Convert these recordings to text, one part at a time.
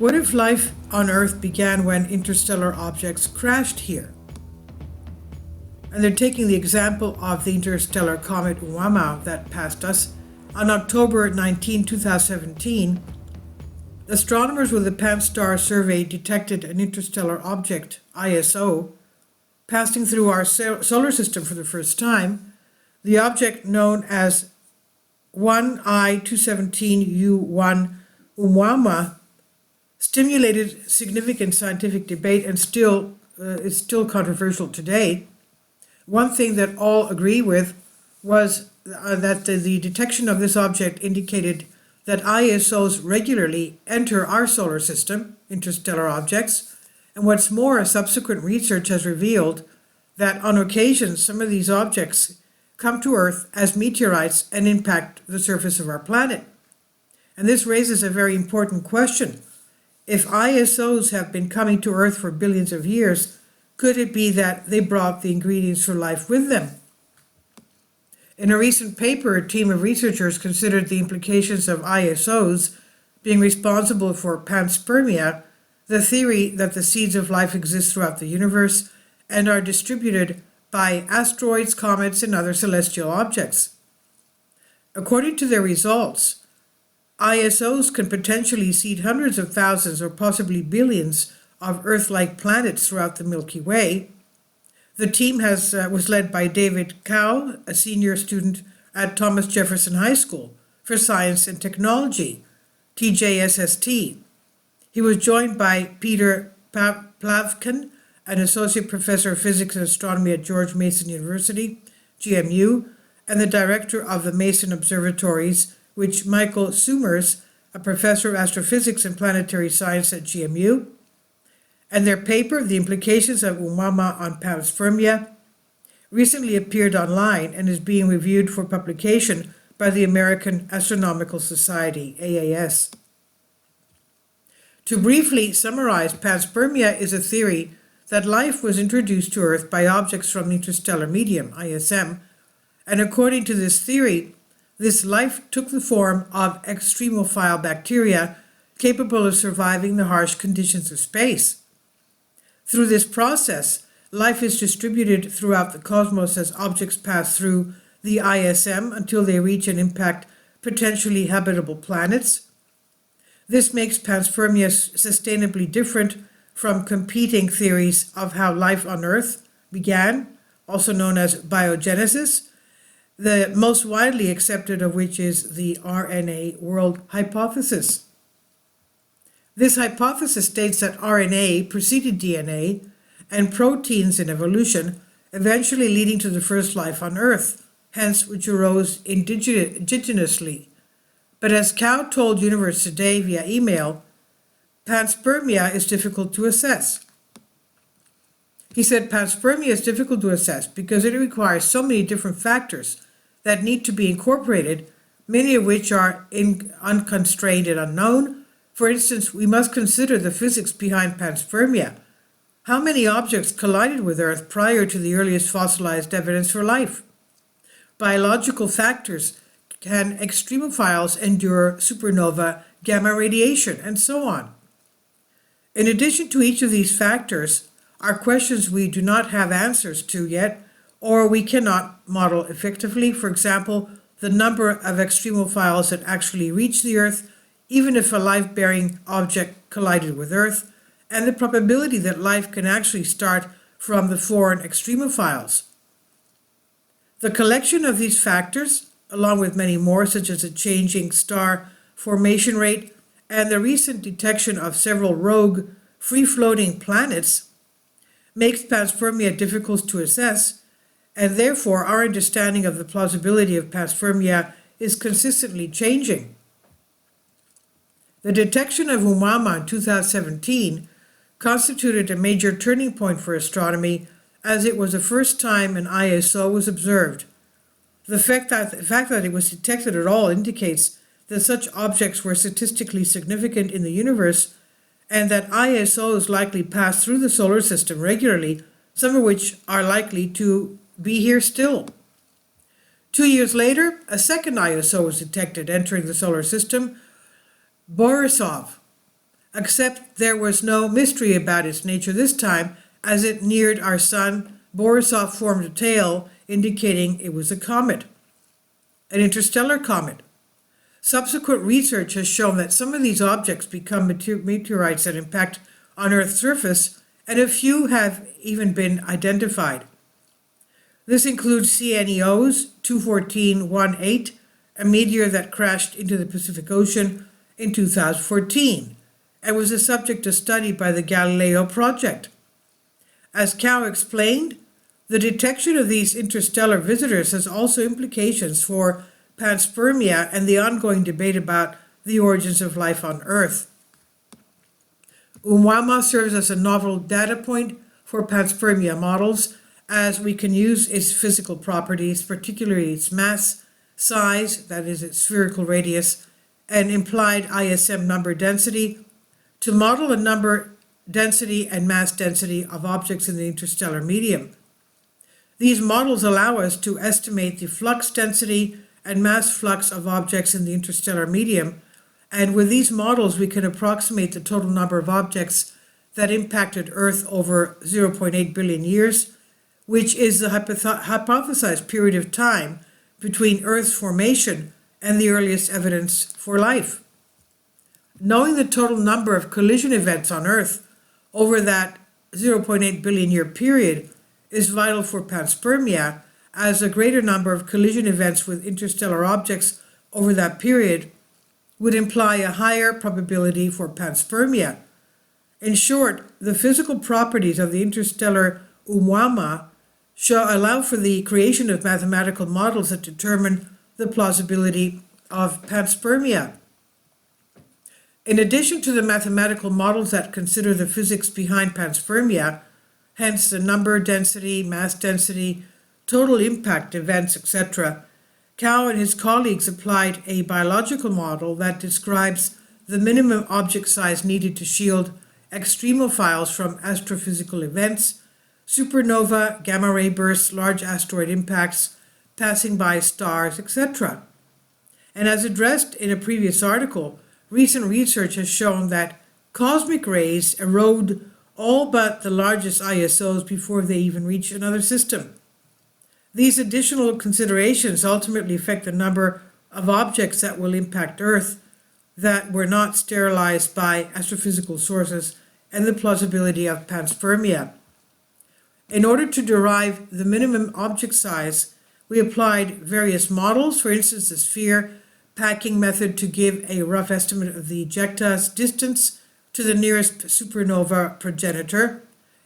What if life on Earth began when interstellar objects crashed here? And they're taking the example of the interstellar comet Oumuamua that passed us. On October 19, 2017, astronomers with the Pan-STARRS survey detected an interstellar object, ISO, passing through our solar system for the first time. The object, known as 1I217U1 Oumuamua, stimulated significant scientific debate and is still controversial today. One thing that all agree with was that the detection of this object indicated that ISOs regularly enter our solar system, interstellar objects, and what's more, subsequent research has revealed that on occasion some of these objects come to Earth as meteorites and impact the surface of our planet. And this raises a very important question. If ISOs have been coming to Earth for billions of years, could it be that they brought the ingredients for life with them? In a recent paper, a team of researchers considered the implications of ISOs being responsible for panspermia, the theory that the seeds of life exist throughout the universe and are distributed by asteroids, comets, and other celestial objects. According to their results, ISOs can potentially seed hundreds of thousands or possibly billions of Earth-like planets throughout the Milky Way. The team was led by David Cow, a senior student at Thomas Jefferson High School for Science and Technology, TJSST. He was joined by Peter Plavkin, an associate professor of physics and astronomy at George Mason University, GMU, and the director of the Mason Observatories, which Michael Summers, a professor of astrophysics and planetary science at GMU, and their paper, The Implications of Oumuamua on Panspermia, recently appeared online and is being reviewed for publication by the American Astronomical Society, AAS. To briefly summarize, panspermia is a theory that life was introduced to Earth by objects from the interstellar medium, ISM, and according to this theory, this life took the form of extremophile bacteria capable of surviving the harsh conditions of space. Through this process, life is distributed throughout the cosmos as objects pass through the ISM until they reach and impact potentially habitable planets. This makes panspermia sustainably different from competing theories of how life on Earth began, also known as biogenesis, the most widely accepted of which is the RNA world hypothesis. This hypothesis states that RNA preceded DNA and proteins in evolution, eventually leading to the first life on Earth, hence which arose indigenously. But as Cow told Universe Today via email, panspermia is difficult to assess. He said panspermia is difficult to assess because it requires so many different factors that need to be incorporated, many of which are unconstrained and unknown. For instance, we must consider the physics behind panspermia. How many objects collided with Earth prior to the earliest fossilized evidence for life? Biological factors. Can extremophiles endure supernova gamma radiation, and so on? In addition to each of these factors, are questions we do not have answers to yet, or we cannot model effectively. For example, the number of extremophiles that actually reach the Earth, even if a life-bearing object collided with Earth, and the probability that life can actually start from the foreign extremophiles. The collection of these factors, along with many more, such as the changing star formation rate and the recent detection of several rogue, free-floating planets, makes panspermia difficult to assess, and therefore our understanding of the plausibility of panspermia is consistently changing. The detection of Oumuamua in 2017 constituted a major turning point for astronomy, as it was the first time an ISO was observed. The fact that it was detected at all indicates that such objects were statistically significant in the universe, and that ISOs likely pass through the solar system regularly, some of which are likely to be here still. 2 years later, a second ISO was detected entering the solar system, Borisov, except there was no mystery about its nature this time. As it neared our sun, Borisov formed a tail indicating it was a comet, an interstellar comet. Subsequent research has shown that some of these objects become meteorites that impact on Earth's surface, and a few have even been identified. This includes CNEO's 21418, a meteor that crashed into the Pacific Ocean in 2014 and was a subject of study by the Galileo project. As Cao explained, the detection of these interstellar visitors has also implications for panspermia and the ongoing debate about the origins of life on Earth. Oumuamua serves as a novel data point for panspermia models, as we can use its physical properties, particularly its mass, size, that is its spherical radius, and implied ISM number density, to model a number density and mass density of objects in the interstellar medium. These models allow us to estimate the flux density and mass flux of objects in the interstellar medium, and with these models we can approximate the total number of objects that impacted Earth over 0.8 billion years, which is the hypothesized period of time between Earth's formation and the earliest evidence for life. Knowing the total number of collision events on Earth over that 0.8 billion year period is vital for panspermia, as a greater number of collision events with interstellar objects over that period would imply a higher probability for panspermia. In short, the physical properties of the interstellar Oumuamua allow for the creation of mathematical models that determine the plausibility of panspermia. In addition to the mathematical models that consider the physics behind panspermia, hence the number density, mass density, total impact events, etc., Cao and his colleagues applied a biological model that describes the minimum object size needed to shield extremophiles from astrophysical events, supernova, gamma ray bursts, large asteroid impacts, passing by stars, etc. And as addressed in a previous article, recent research has shown that cosmic rays erode all but the largest ISOs before they even reach another system. These additional considerations ultimately affect the number of objects that will impact Earth that were not sterilized by astrophysical sources and the plausibility of panspermia. In order to derive the minimum object size, we applied various models, for instance the sphere packing method to give a rough estimate of the ejecta's distance to the nearest supernova progenitor,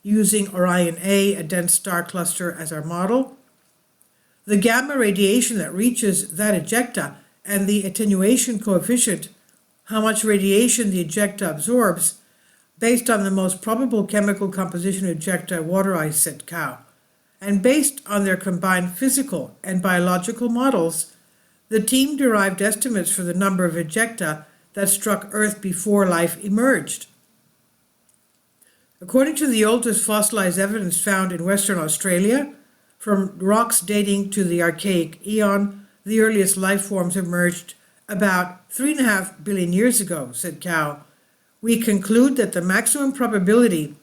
using Orion A, a dense star cluster, as our model. The gamma radiation that reaches that ejecta and the attenuation coefficient, how much radiation the ejecta absorbs, based on the most probable chemical composition of ejecta water ice, said Cao. And based on their combined physical and biological models, the team derived estimates for the number of ejecta that struck Earth before life emerged. According to the oldest fossilized evidence found in Western Australia, from rocks dating to the Archaic Eon, the earliest life forms emerged about 3.5 billion years ago, said Cao. We conclude that the maximum probability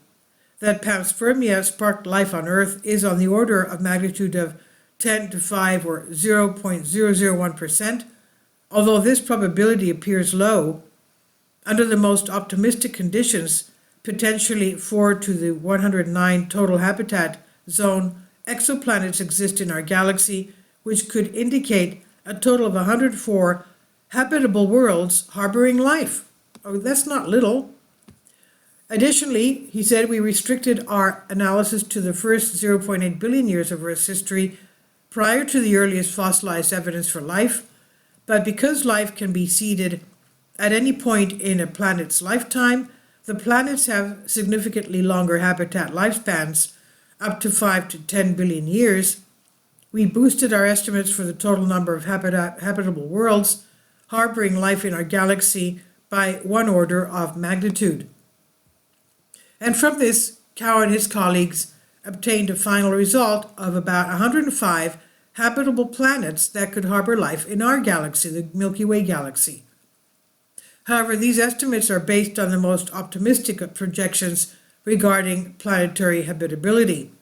that panspermia sparked life on Earth is on the order of magnitude of 10 to 5 or 0.001%, although this probability appears low. Under the most optimistic conditions, potentially 4 to the 109 total habitat zone, exoplanets exist in our galaxy, which could indicate a total of 104 habitable worlds harboring life. Oh, that's not little. Additionally, he said, we restricted our analysis to the first 0.8 billion years of Earth's history prior to the earliest fossilized evidence for life, but because life can be seeded at any point in a planet's lifetime, the planets have significantly longer habitat lifespans, up to 5 to 10 billion years. We boosted our estimates for the total number of habitable worlds harboring life in our galaxy by 1 order of magnitude. And from this, Cao and his colleagues obtained a final result of about 105 habitable planets that could harbor life in our galaxy, the Milky Way galaxy. However, these estimates are based on the most optimistic of projections regarding planetary habitability.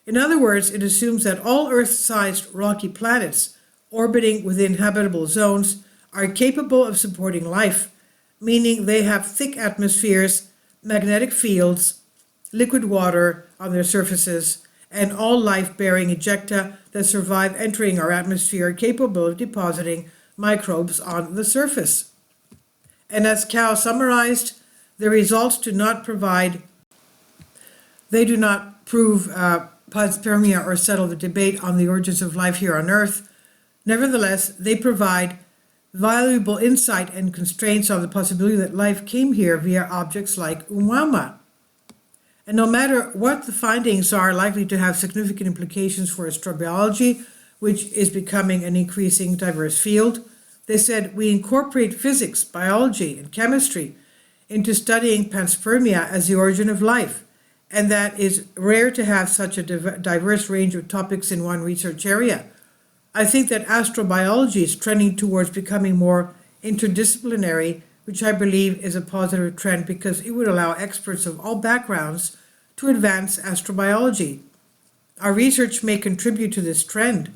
In other words, it assumes that all Earth-sized rocky planets orbiting within habitable zones are capable of supporting life, meaning they have thick atmospheres, magnetic fields, liquid water on their surfaces, and all life-bearing ejecta that survive entering our atmosphere are capable of depositing microbes on the surface. And as Cao summarized, the results do not prove panspermia or settle the debate on the origins of life here on Earth. Nevertheless, they provide valuable insight and constraints on the possibility that life came here via objects like Oumuamua. And no matter what the findings are likely to have significant implications for astrobiology, which is becoming an increasing diverse field, they said we incorporate physics, biology, and chemistry into studying panspermia as the origin of life, and that is rare to have such a diverse range of topics in one research area. I think that astrobiology is trending towards becoming more interdisciplinary, which I believe is a positive trend because it would allow experts of all backgrounds to advance astrobiology. Our research may contribute to this trend.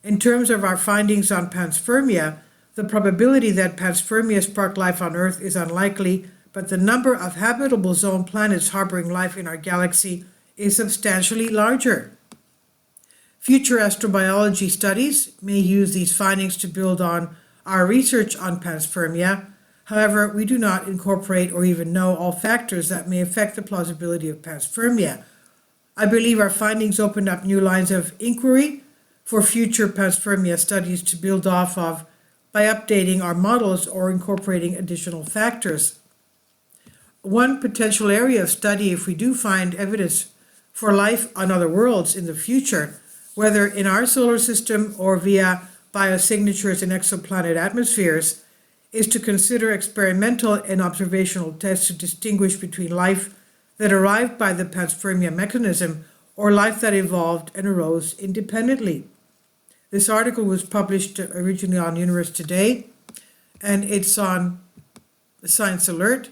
In terms of our findings on panspermia, the probability that panspermia sparked life on Earth is unlikely, but the number of habitable zone planets harboring life in our galaxy is substantially larger. Future astrobiology studies may use these findings to build on our research on panspermia. However, we do not incorporate or even know all factors that may affect the plausibility of panspermia. I believe our findings open up new lines of inquiry for future panspermia studies to build off of by updating our models or incorporating additional factors. One potential area of study, if we do find evidence for life on other worlds in the future, whether in our solar system or via biosignatures in exoplanet atmospheres, is to consider experimental and observational tests to distinguish between life that arrived by the panspermia mechanism or life that evolved and arose independently. This article was published originally on Universe Today, and it's on Science Alert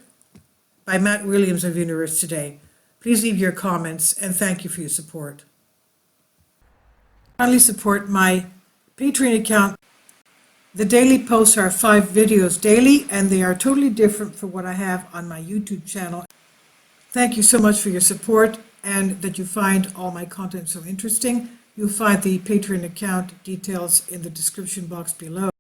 by Matt Williams of Universe Today. Please leave your comments, and thank you for your support. Kindly support my Patreon account. The daily posts are 5 videos daily, and they are totally different from what I have on my YouTube channel. Thank you so much for your support and that you find all my content so interesting. You'll find the Patreon account details in the description box below.